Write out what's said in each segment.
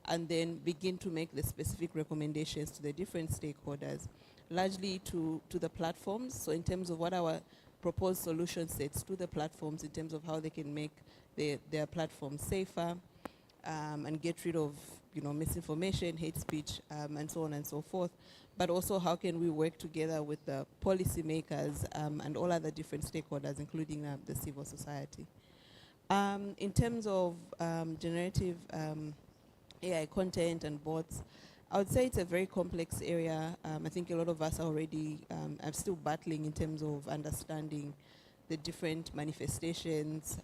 and then begin to make the specific recommendations to the different stakeholders, largely to the platforms. So in terms of what our proposed solution sets to the platforms in terms of how they can make their platforms safer, and get rid of misinformation, hate speech, and so on and so forth. But also how can we work together with the policymakers and all other different stakeholders, including the civil society. In terms of generative AI content and bots, I would say it's a very complex area. I think a lot of us are already are still battling in terms of understanding the different manifestations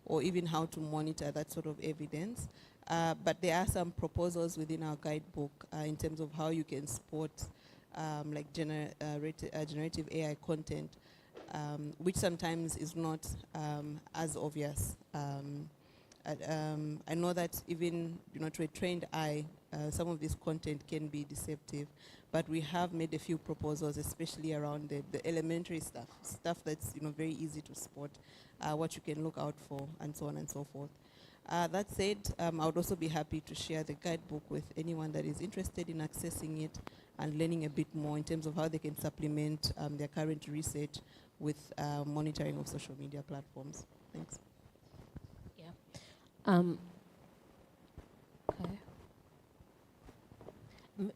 or even how to monitor that sort of evidence. But there are some proposals within our guidebook in terms of how you can support like generative AI content, which sometimes is not as obvious. I know that even to a trained eye, some of this content can be deceptive, but we have made a few proposals, especially around the elementary stuff that's very easy to spot, what you can look out for, and so on and so forth. That said, I would also be happy to share the guidebook with anyone that is interested in accessing it and learning a bit more in terms of how they can supplement their current research with monitoring of social media platforms. Thanks. Okay.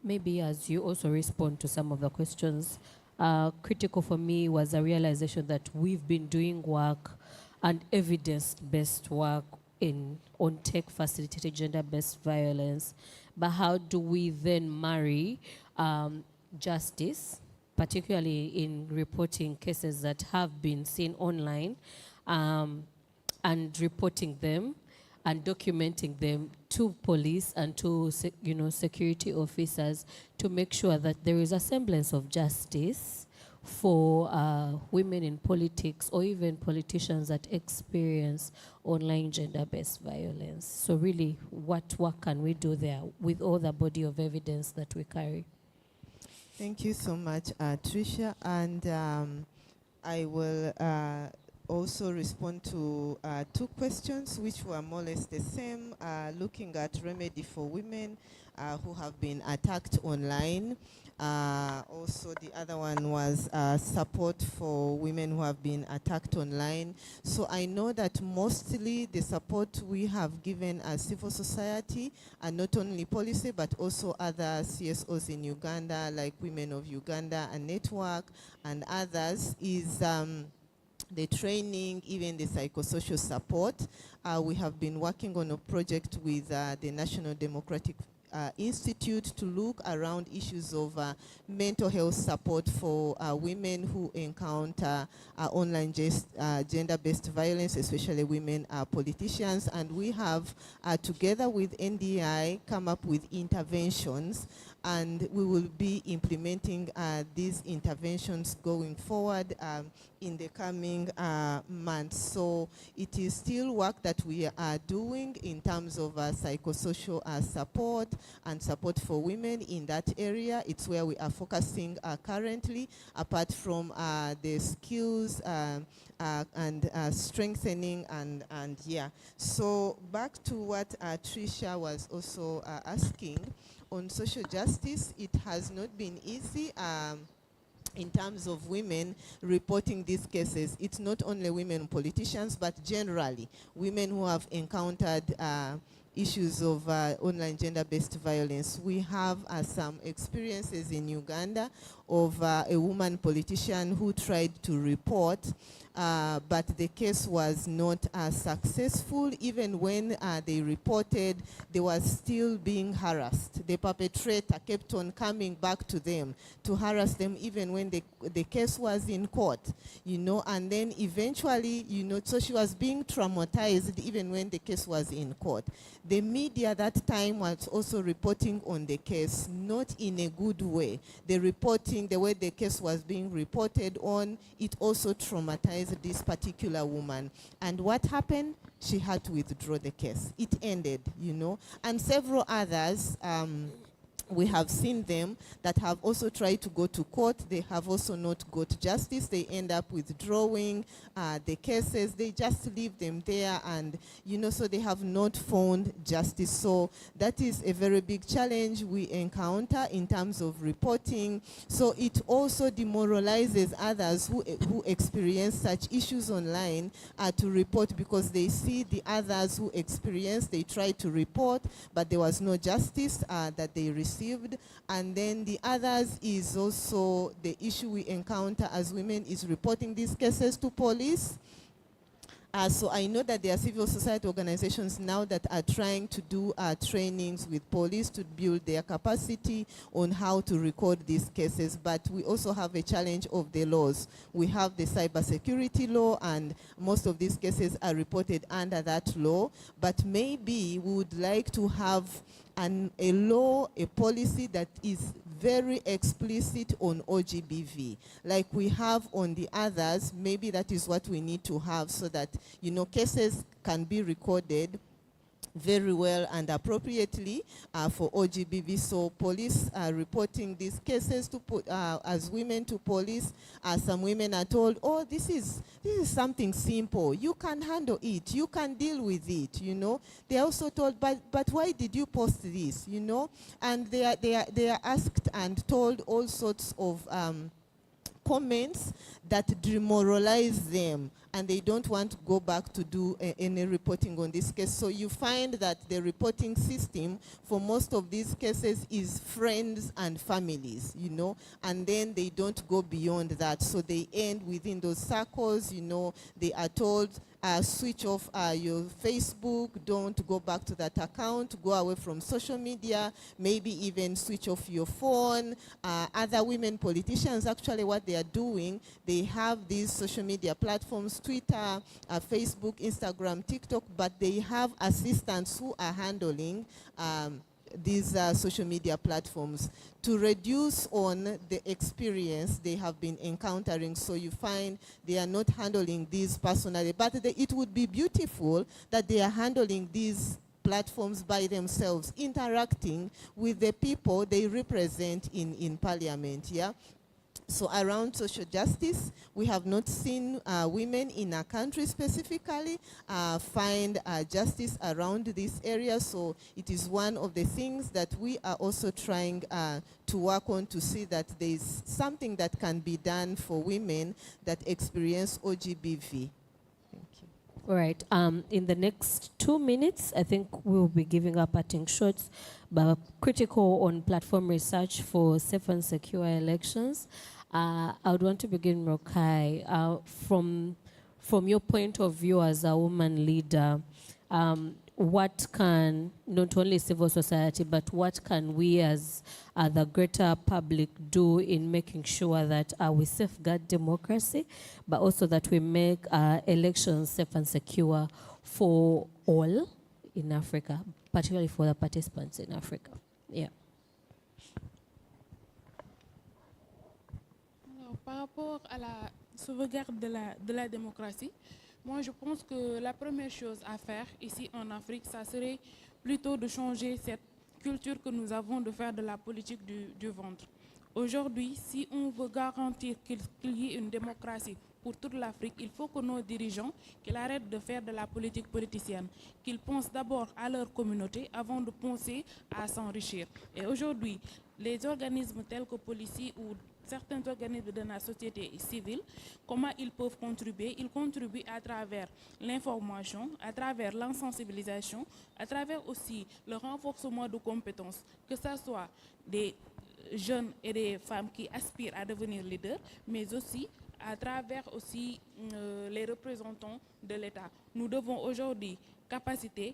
Maybe as you also respond to some of the questions, critical for me was a realization that we've been doing work and evidence-based work on tech-facilitated gender-based violence, but how do we then marry justice, particularly in reporting cases that have been seen online, and reporting them and documenting them to police and to security officers to make sure that there is a semblance of justice for women in politics or even politicians that experience online gender-based violence. So really, what work can we do there with all the body of evidence that we carry? Thank you so much, Tricia. And I will also respond to two questions which were more or less the same, looking at remedy for women who have been attacked online. Also, the other one was support for women who have been attacked online. So I know that mostly the support we have given as civil society, and not only policy, but also other CSOs in Uganda, like Women of Uganda and Network and others, is the training, even the psychosocial support. We have been working on a project with the National Democratic Institute to look around issues of mental health support for women who encounter online gender-based violence, especially women politicians. And we have, together with NDI, come up with interventions, and we will be implementing these interventions going forward in the coming months. So it is still work that we are doing in terms of psychosocial support and support for women in that area. It's where we are focusing currently, apart from the skills and strengthening and yeah. So back to what Tricia was also asking. On social justice, it has not been easy in terms of women reporting these cases. It's not only women politicians, but generally women who have encountered issues of online gender-based violence. We have some experiences in Uganda of a woman politician who tried to report, but the case was not successful. Even when they reported, they were still being harassed. The perpetrator kept on coming back to them to harass them even when the case was in court, and then eventually, so she was being traumatized even when the case was in court. The media that time was also reporting on the case, not in a good way. The way the case was being reported on, it also traumatized this particular woman. And what happened? She had to withdraw the case. It ended, and several others we have seen them that have also tried to go to court. They have also not got justice. They end up withdrawing the cases. They just leave them there, and so they have not found justice. So that is a very big challenge we encounter in terms of reporting. So it also demoralizes others who experience such issues online to report, because they see the others who experience, they try to report, but there was no justice that they received. And then the others is also the issue we encounter as women is reporting these cases to police. So I know that there are civil society organizations now that are trying to do trainings with police to build their capacity on how to record these cases, but we also have a challenge of the laws. We have the cybersecurity law, and most of these cases are reported under that law, but maybe we would like to have a law, a policy that is very explicit on OGBV, like we have on the others. Maybe that is what we need to have, so that cases can be recorded very well and appropriately for OGBV. So police are reporting these cases to as women to police. Some women are told, oh, this is something simple. You can handle it. You can deal with it. They are also told, but why did you post this? And they are asked and told all sorts of comments that demoralize them, and they don't want to go back to do any reporting on this case. So you find that the reporting system for most of these cases is friends and families, and then they don't go beyond that. So they end within those circles. They are told, switch off your Facebook, don't go back to that account, go away from social media, maybe even switch off your phone. Other women politicians, actually what they are doing, they have these social media platforms, Twitter, Facebook, Instagram, TikTok, but they have assistants who are handling these social media platforms to reduce on the experience they have been encountering. So you find they are not handling these personally, but it would be beautiful that they are handling these platforms by themselves, interacting with the people they represent in parliament. So around social justice, we have not seen women in our country specifically find justice around this area. So it is one of the things that we are also trying to work on, to see that there is something that can be done for women that experience OGBV. Thank you. All right. In the next 2 minutes, I think we'll be giving our parting shots, but critical on platform research for safe and secure elections. I would want to begin, Rokai, from your point of view as a woman leader. What can not only civil society, but what can we as the greater public do in making sure that we safeguard democracy, but also that we make elections safe and secure for all in Africa, particularly for the participants in Africa? Yeah. Par rapport à la sauvegarde de la démocratie, moi je pense que la première chose à faire ici en Afrique, ça serait plutôt de changer cette culture que nous avons de faire de la politique du ventre. Aujourd'hui, si on veut garantir qu'il y ait une démocratie pour toute l'Afrique, il faut que nos dirigeants qu'ils arrêtent de faire de la politique politicienne, qu'ils pensent d'abord à leur communauté avant de penser à s'enrichir. Et aujourd'hui, les organismes tels que Policy ou certains organismes de la société civile, comment ils peuvent contribuer? Ils contribuent à travers l'information, à travers l'insensibilisation, à travers aussi le renforcement de compétences, que ce soit des jeunes et des femmes qui aspirent à devenir leaders, mais aussi à travers aussi les représentants de l'État. Nous devons aujourd'hui capaciter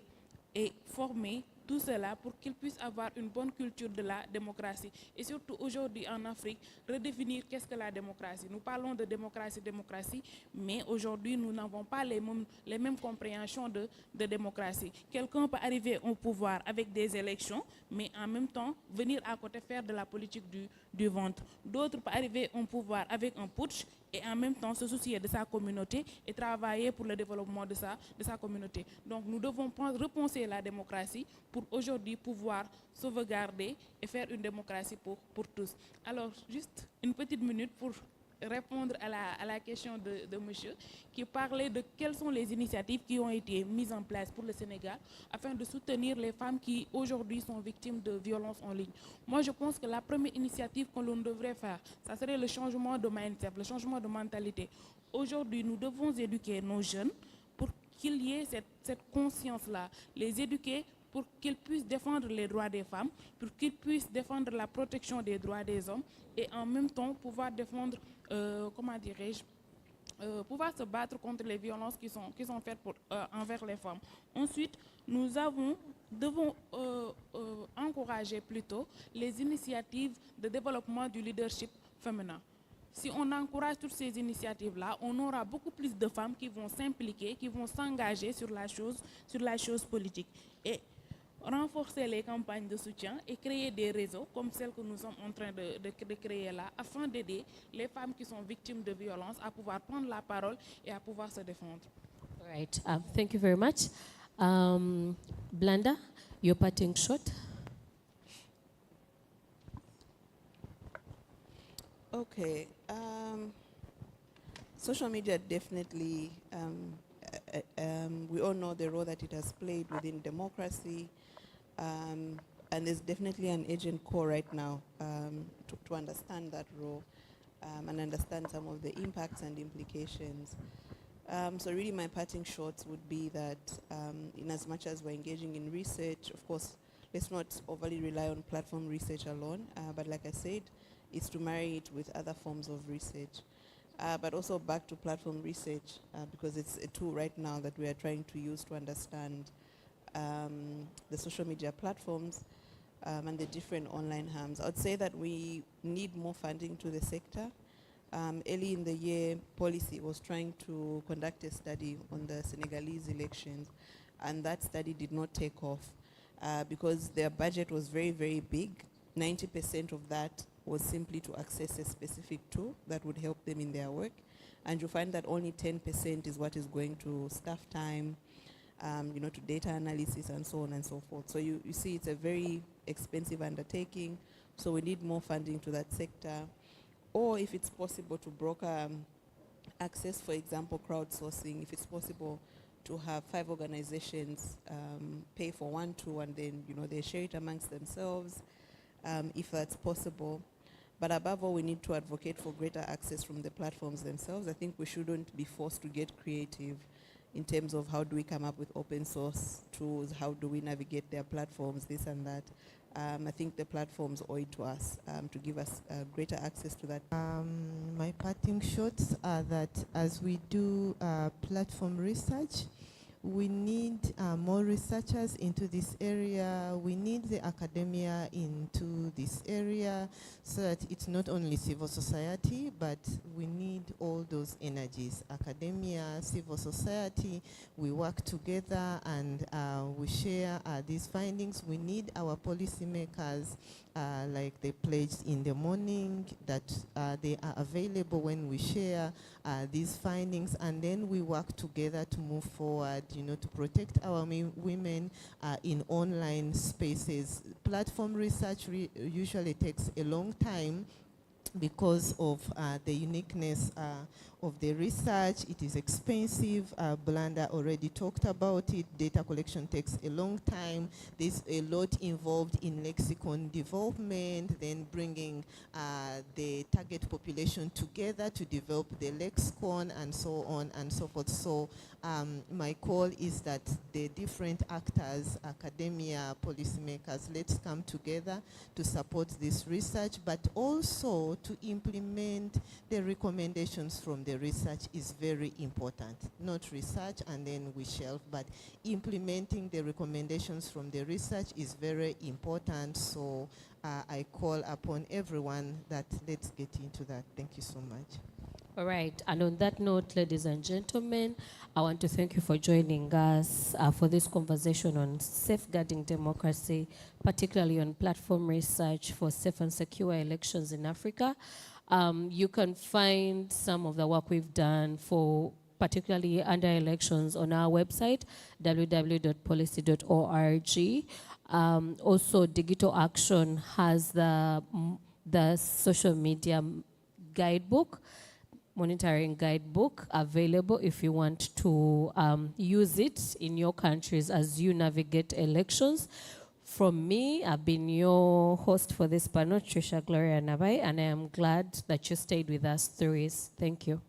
et former tout cela pour qu'ils puissent avoir une bonne culture de la démocratie. Et surtout aujourd'hui en Afrique, redéfinir qu'est-ce que la démocratie. Nous parlons de démocratie, mais aujourd'hui nous n'avons pas les mêmes compréhensions de démocratie. Quelqu'un peut arriver au pouvoir avec des élections, mais en même temps venir à côté faire de la politique du ventre. D'autres peuvent arriver au pouvoir avec un putsch et en même temps se soucier de sa communauté et travailler pour le développement de sa communauté. Donc nous devons repenser la démocratie pour pour aujourd'hui pouvoir sauvegarder et faire une démocratie pour tous. Alors, juste une petite minute pour répondre à la question de monsieur qui parlait de quelles sont les initiatives qui ont été mises en place pour le Sénégal afin de soutenir les femmes qui aujourd'hui sont victimes de violences en ligne. Moi, je pense que la première initiative que l'on devrait faire, ça serait le changement de mindset, le changement de mentalité. Aujourd'hui, nous devons éduquer nos jeunes pour qu'il y ait cette conscience-là, les éduquer pour qu'ils puissent défendre les droits des femmes, pour qu'ils puissent défendre la protection des droits des hommes et en même temps pouvoir défendre, comment dirais-je, pouvoir se battre contre les violences qui sont faites envers les femmes. Ensuite, nous devons encourager plutôt les initiatives de développement du leadership féminin. Si on encourage toutes ces initiatives-là, on aura beaucoup plus de femmes qui vont s'impliquer, qui vont s'engager sur la chose politique. Et renforcer les campagnes de soutien et créer des réseaux comme celles que nous sommes en train de créer là, afin d'aider les femmes qui sont victimes de violences à pouvoir prendre la parole et à pouvoir se défendre. All right. Thank you very much. Blanda, your parting shot. Okay. Social media definitely, we all know the role that it has played within democracy, and there's definitely an agent core right now to understand that role and understand some of the impacts and implications. So really my parting shots would be that in as much as we're engaging in research, of course, let's not overly rely on platform research alone, but like I said, it's to marry it with other forms of research. But also back to platform research, because it's a tool right now that we are trying to use to understand the social media platforms and the different online harms. I would say that we need more funding to the sector. Early in the year, Policy was trying to conduct a study on the Senegalese elections, and that study did not take off because their budget was very, very big. 90% of that was simply to access a specific tool that would help them in their work. And you find that only 10% is what is going to staff time, to data analysis and so on and so forth. So you see it's a very expensive undertaking, so we need more funding to that sector. Or if it's possible to broker access, for example, crowdsourcing, if it's possible to have 5 organizations pay for one tool and then, they share it amongst themselves, if that's possible. But above all, we need to advocate for greater access from the platforms themselves. I think we shouldn't be forced to get creative in terms of how do we come up with open source tools, how do we navigate their platforms, this and that. I think the platforms owe it to us to give us greater access to that. My parting shots are that as we do platform research, we need more researchers into this area. We need the academia into this area so that it's not only civil society, but we need all those energies. Academia, civil society, we work together and we share these findings. We need our policymakers, like they pledged in the morning, that they are available when we share these findings, and then we work together to move forward, to protect our women in online spaces. Platform research usually takes a long time because of the uniqueness of the research. It is expensive. Blanda already talked about it. Data collection takes a long time. There's a lot involved in lexicon development, then bringing the target population together to develop the lexicon and so on and so forth. So my call is that the different actors, academia, policymakers, let's come together to support this research, but also to implement the recommendations from the research is very important. Not research and then we shelf, but implementing the recommendations from the research is very important. So I call upon everyone that let's get into that. Thank you so much. All right, and on that note, ladies and gentlemen, I want to thank you for joining us for this conversation on safeguarding democracy, particularly on platform research for safe and secure elections in Africa. You can find some of the work we've done for particularly under elections on our website, www.policy.org. Also, Digital Action has the social media guidebook, monitoring guidebook available if you want to use it in your countries as you navigate elections. From me, I've been your host for this panel, Trisha Gloria Nabai, and I am glad that you stayed with us through it. Thank you.